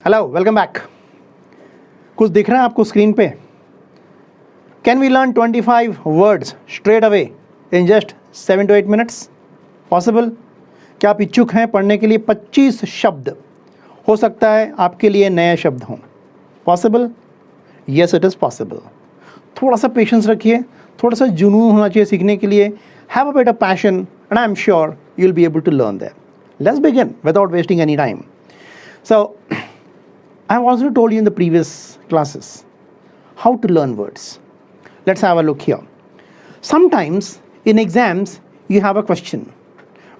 Hello, welcome back. कुछ दिख रहा है आपको स्क्रीन पे? Can we learn 25 words straight away in just 7 to 8 minutes? Possible? क्या आप इच्छुक हैं पढ़ने के लिए? 25 शब्द, हो सकता है आपके लिए नए शब्द हों। Possible? Yes, it is possible. थोड़ा सा पेशेंस रखिए, थोड़ा सा जुनून होना चाहिए सीखने के लिए। Have a bit of passion and I am sure you will be able to learn that. Let's begin without wasting any time. So I have also told you in the previous classes how to learn words. Let's have a look here. Sometimes in exams you have a question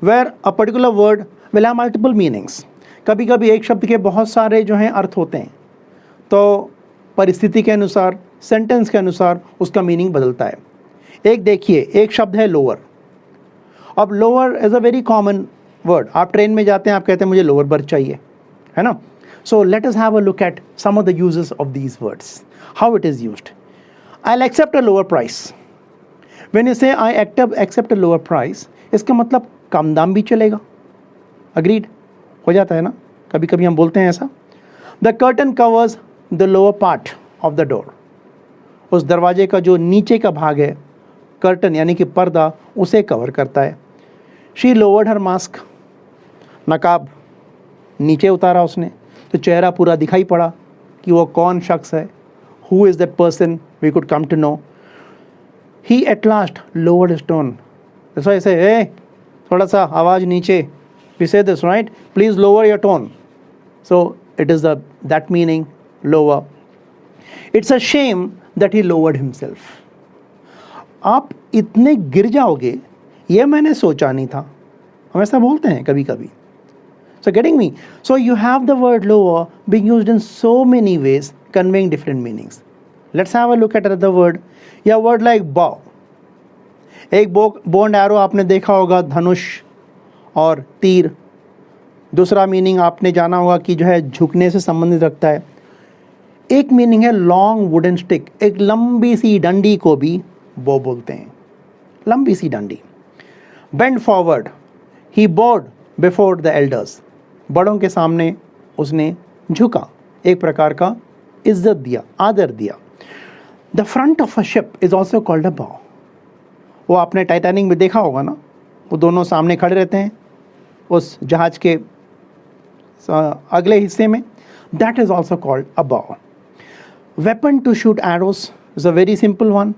where a particular word will have multiple meanings. कभी कभी एक शब्द के बहुत सारे जो हैं अर्थ होते हैं, तो परिस्थिति के अनुसार, सेंटेंस के अनुसार उसका मीनिंग बदलता है। एक देखिए, एक शब्द है लोअर। अब lower is a very common word. आप ट्रेन में जाते हैं, आप कहते हैं मुझे लोअर बर्थ चाहिए, है ना? So let us have a look at some of the uses of these words, how it is used. I'll accept a lower price. When you say I accept a lower price, इसका मतलब कम दाम भी चलेगा। Agreed? हो जाता है ना, कभी कभी हम बोलते हैं ऐसा। The curtain covers the lower part of the door. उस दरवाजे का जो नीचे का भाग है, कर्टन यानी कि पर्दा, उसे कवर करता है। She lowered her mask. नकाब नीचे उतारा उसने, तो चेहरा पूरा दिखाई पड़ा कि वो कौन शख्स है। Who is that person, we could come to know. He at last lowered his tone. ऐसा ऐसे, ए थोड़ा सा आवाज़ नीचे। We say this right, please lower your tone. So it is that meaning, lower. It's a shame that he lowered himself. आप इतने गिर जाओगे, ये मैंने सोचा नहीं था। हम ऐसा बोलते हैं कभी कभी। So getting me? So you have the word lower being used in so many ways, conveying different meanings. Let's have a look at another word. Yeah, word like bow. एक bow and arrow आपने देखा होगा, धनुष और तीर। दूसरा meaning आपने जाना होगा कि जो है झुकने से संबंधित रखता है। एक मीनिंग है लॉन्ग वुडन स्टिक। एक लंबी सी डंडी को भी bow बोलते हैं, लंबी सी डंडी। Bend forward. He bowed before the elders. बड़ों के सामने उसने झुका, एक प्रकार का इज्जत दिया, आदर दिया। The front of a ship is also called a bow. वो आपने टाइटैनिक में देखा होगा ना, वो दोनों सामने खड़े रहते हैं उस जहाज के अगले हिस्से में। That is also called a bow. Weapon to shoot arrows is a very simple one.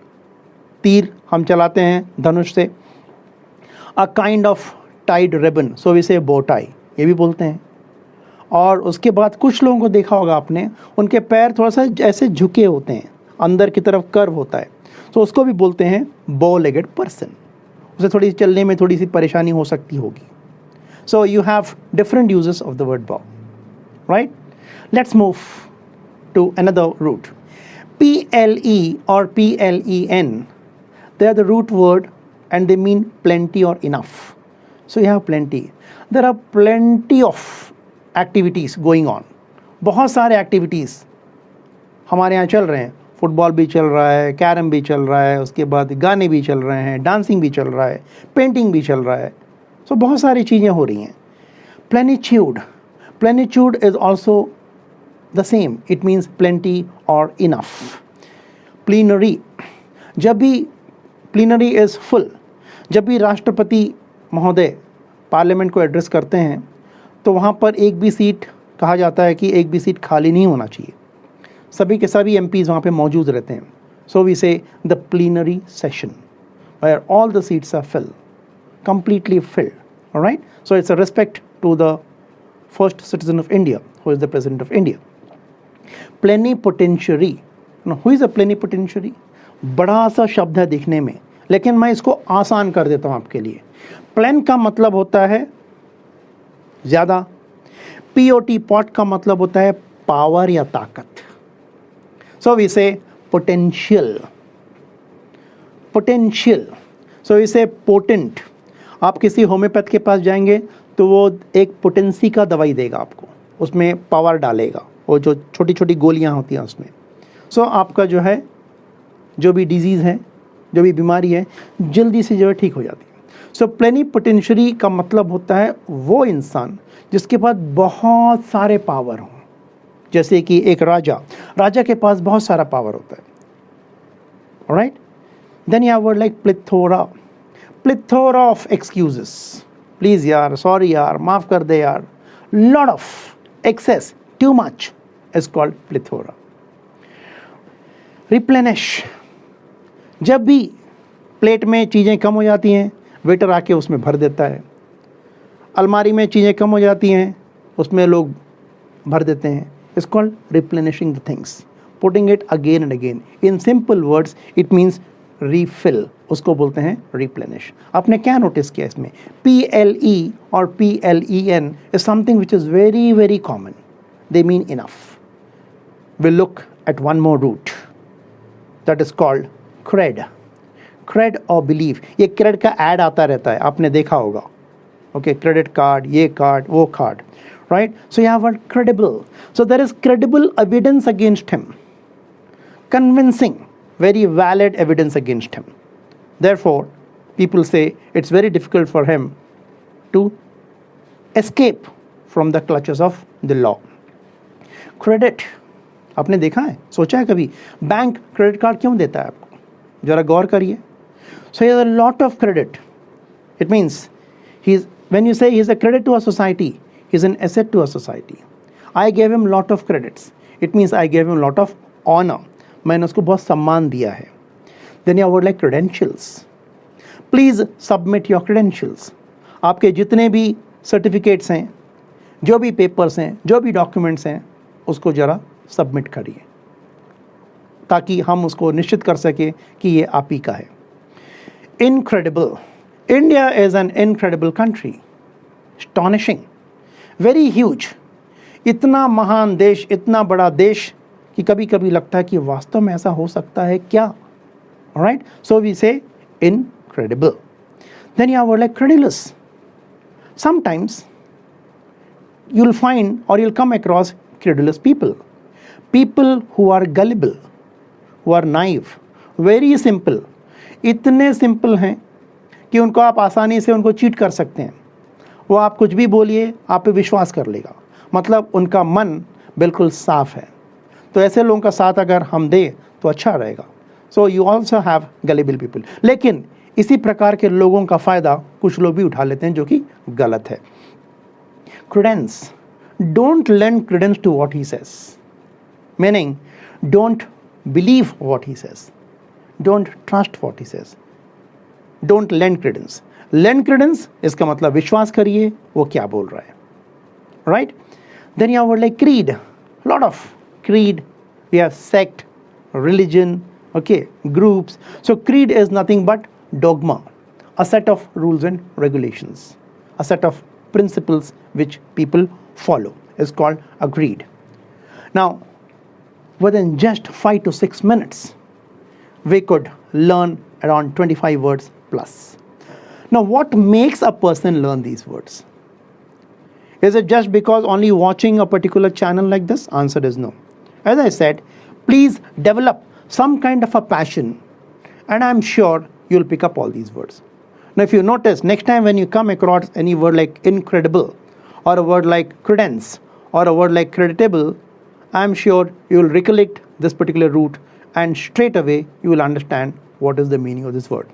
तीर हम चलाते हैं धनुष से। A kind of tied ribbon, so we say bow tie, ये भी बोलते हैं। और उसके बाद कुछ लोगों को देखा होगा आपने, उनके पैर थोड़ा सा ऐसे झुके होते हैं, अंदर की तरफ कर्व होता है, तो उसको भी बोलते हैं बो लेगेड पर्सन। उसे थोड़ी चलने में थोड़ी सी परेशानी हो सकती होगी। So you have different uses of the word bow, right? Let's move to another root. PLE or PLEN, they are the root word and they mean plenty or enough. So you have plenty. There are plenty of activities going on. बहुत सारे activities हमारे यहाँ चल रहे हैं। Football भी चल रहा है, कैरम भी चल रहा है, उसके बाद गाने भी चल रहे हैं, डांसिंग भी चल रहा है, पेंटिंग भी चल रहा है। सो बहुत सारी चीज़ें हो रही हैं। Plenitude, plenitude is also the same, it means plenty और इनफ। प्लीनरी, जब भी प्लीनरी इज़ फुल, जब भी राष्ट्रपति महोदय पार्लियामेंट को एड्रेस करते हैं तो वहाँ पर एक भी सीट, कहा जाता है कि एक भी सीट खाली नहीं होना चाहिए। सभी के सभी MPs वहाँ पे मौजूद रहते हैं। So we say the plenary session where all the seats are fill, completely filled, alright? So it's a respect to the first citizen of India who is the president of India. Plenipotentiary, who is a plenipotentiary? बड़ा सा शब्द है दिखने में, लेकिन मैं इसको आसान कर देता हूँ आपके लिए। प्लेन का मतलब होता है ज़्यादा। POT, पॉट का मतलब होता है पावर या ताकत। सो वी से पोटेंशियल, पोटेंशियल। सो वी से पोटेंट। आप किसी होम्योपैथ के पास जाएंगे तो वो एक पोटेंसी का दवाई देगा आपको, उसमें पावर डालेगा, वो जो छोटी छोटी गोलियां होती हैं उसमें। सो आपका जो है, जो भी डिजीज़ है, जो भी बीमारी है, जल्दी से जो है ठीक हो जाती है। सो प्लेनिपोटेंशियरी का मतलब होता है वो इंसान जिसके पास बहुत सारे पावर हों, जैसे कि एक राजा के पास बहुत सारा पावर होता है, alright. Then you have word like plethora of excuses. Please यार, सॉरी यार, माफ कर दे यार. Lot of, excess, too much is called plethora. Replenish, जब भी प्लेट में चीज़ें कम हो जाती हैं वेटर आके उसमें भर देता है. अलमारी में चीज़ें कम हो जाती हैं उसमें लोग भर देते हैं. It's called replenishing the things, putting it again and again. In simple words it means refill, उसको बोलते हैं रिप्लेनिश. आपने क्या नोटिस किया इसमें? PLE और PLEN is something which is very very common. They mean enough. Will look at one more root that is called cred. Cred और believe. ये क्रेड का ऐड आता रहता है, आपने देखा होगा. ओके, क्रेडिट कार्ड, ये कार्ड, वो card, right? So you have word credible. So there is credible evidence against him, convincing, very valid evidence against him. Therefore, people say it's very difficult for him to escape from the clutches of the law. Credit, आपने देखा है, सोचा है कभी bank credit card क्यों देता है आपको? जरा गौर करिए. So he has a lot of credit. It means when you say he is a credit to a society, he is an asset to a society. I gave him lot of credits. It means I gave him lot of honor. मैंने उसको बहुत सम्मान दिया है. Then you have word like credentials. Please submit your credentials. आपके जितने भी certificates हैं, जो भी पेपर्स हैं, जो भी डॉक्यूमेंट्स हैं, उसको ज़रा सबमिट करिए ताकि हम उसको निश्चित कर सके कि ये आप ही का है. Incredible. India is an incredible country. Astonishing. Very huge. इतना महान देश, इतना बड़ा देश कि कभी कभी लगता है कि वास्तव में ऐसा हो सकता है क्या? Alright? So we say incredible. Then you have word like credulous. Sometimes you'll find or you'll come across credulous people. People who are gullible, who are naive, very simple. इतने सिंपल हैं कि उनको आप आसानी से उनको चीट कर सकते हैं. वो आप कुछ भी बोलिए, आप पे विश्वास कर लेगा. मतलब उनका मन बिल्कुल साफ है. तो ऐसे लोगों का साथ अगर हम दें तो अच्छा रहेगा. So you also have gullible people. लेकिन इसी प्रकार के लोगों का फ़ायदा कुछ लोग भी उठा लेते हैं जो कि गलत है. Credence, don't lend credence to what he says. Meaning don't believe what he says, don't trust what he says, don't lend credence. Lend credence इसका मतलब विश्वास करिए वो क्या बोल रहा है. Right? Then you have word like creed. Lot of creed. We have sect, religion, okay, groups. So creed is nothing but dogma, a set of rules and regulations, a set of principles which people follow is called a creed. Now, within just 5 to 6 minutes, we could learn around 25 words plus. Now, what makes a person learn these words? Is it just because only watching a particular channel like this? Answer is no. As I said, please develop some kind of a passion and I'm sure you'll pick up all these words. Now if you notice, next time when you come across any word like incredible or a word like credence or a word like creditable, I'm sure you'll recollect this particular root and straight away you will understand what is the meaning of this word.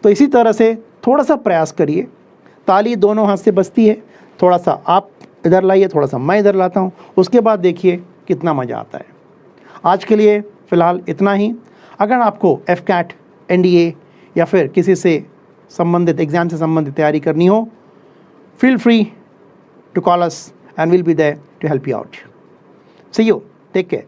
तो इसी तरह से थोड़ा सा प्रयास करिए. ताली दोनों हाथ से बजती है. थोड़ा सा आप इधर लाइए, थोड़ा सा मैं इधर लाता हूँ, उसके बाद देखिए कितना मज़ा आता है. आज के लिए फ़िलहाल इतना ही. अगर आपको FCAT, NDA या फिर किसी से संबंधित एग्ज़ाम से संबंधित तैयारी करनी हो, feel free to call us and will be there to help you out. See you. Take care.